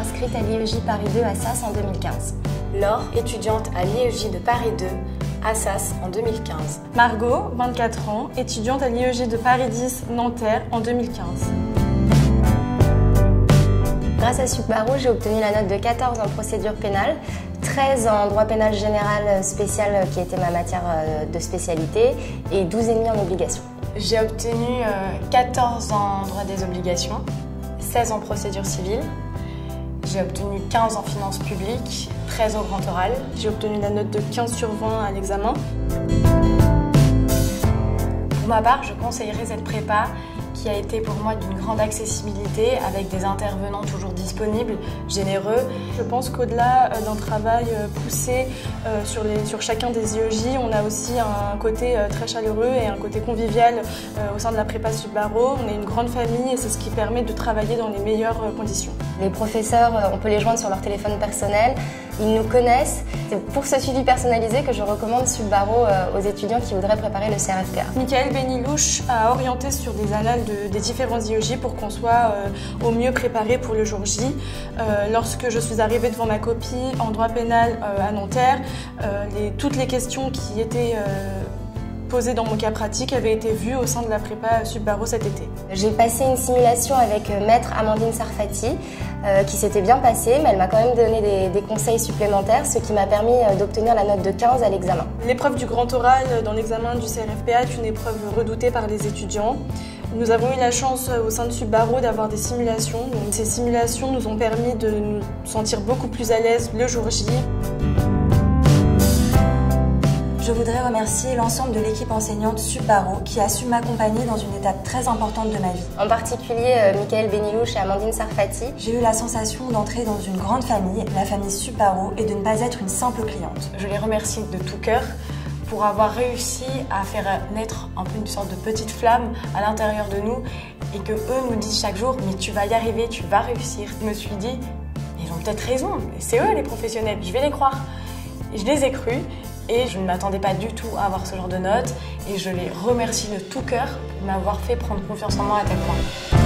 inscrite à l'IEJ Paris 2 Assas en 2015. Laure, étudiante à l'IEJ de Paris 2, Assas en 2015. Margot, 24 ans, étudiante à l'IEJ de Paris 10, Nanterre en 2015. Grâce à Sup-Barreau, j'ai obtenu la note de 14 en procédure pénale, 13 en droit pénal général spécial qui était ma matière de spécialité et 12,5 en obligation. J'ai obtenu 14 en droit des obligations, 16 en procédure civile. J'ai obtenu 15 en finances publiques, 13 au grand oral. J'ai obtenu la note de 15 sur 20 à l'examen. Pour ma part, je conseillerais cette prépa qui a été pour moi d'une grande accessibilité avec des intervenants toujours disponibles, généreux. Je pense qu'au-delà d'un travail poussé sur chacun des IEJ, on a aussi un côté très chaleureux et un côté convivial au sein de la prépa Sup-Barreau. On est une grande famille et c'est ce qui permet de travailler dans les meilleures conditions. Les professeurs, on peut les joindre sur leur téléphone personnel, ils nous connaissent. C'est pour ce suivi personnalisé que je recommande Sup-Barreau aux étudiants qui voudraient préparer le CRFPA. Michael Benilouche a orienté sur des annales des différents IEJ pour qu'on soit au mieux préparé pour le jour J. Lorsque je suis arrivée devant ma copie en droit pénal à Nanterre, toutes les questions qui étaient posées dans mon cas pratique avaient été vues au sein de la prépa Sup-Barreau cet été. J'ai passé une simulation avec maître Amandine Sarfati qui s'était bien passée, mais elle m'a quand même donné des conseils supplémentaires, ce qui m'a permis d'obtenir la note de 15 à l'examen. L'épreuve du grand oral dans l'examen du CRFPA est une épreuve redoutée par les étudiants. Nous avons eu la chance au sein de Sup-Barreau d'avoir des simulations. Donc, ces simulations nous ont permis de nous sentir beaucoup plus à l'aise le jour J. Je voudrais remercier l'ensemble de l'équipe enseignante Sup-Barreau qui a su m'accompagner dans une étape très importante de ma vie. En particulier Michael Benilouche et Amandine Sarfati. J'ai eu la sensation d'entrer dans une grande famille, la famille Sup-Barreau, et de ne pas être une simple cliente. Je les remercie de tout cœur pour avoir réussi à faire naître un peu une sorte de petite flamme à l'intérieur de nous et que eux nous disent chaque jour « mais tu vas y arriver, tu vas réussir ». Je me suis dit « ils ont peut-être raison, c'est eux les professionnels, je vais les croire ». Et je les ai crus et je ne m'attendais pas du tout à avoir ce genre de notes et je les remercie de tout cœur de m'avoir fait prendre confiance en moi à tel point.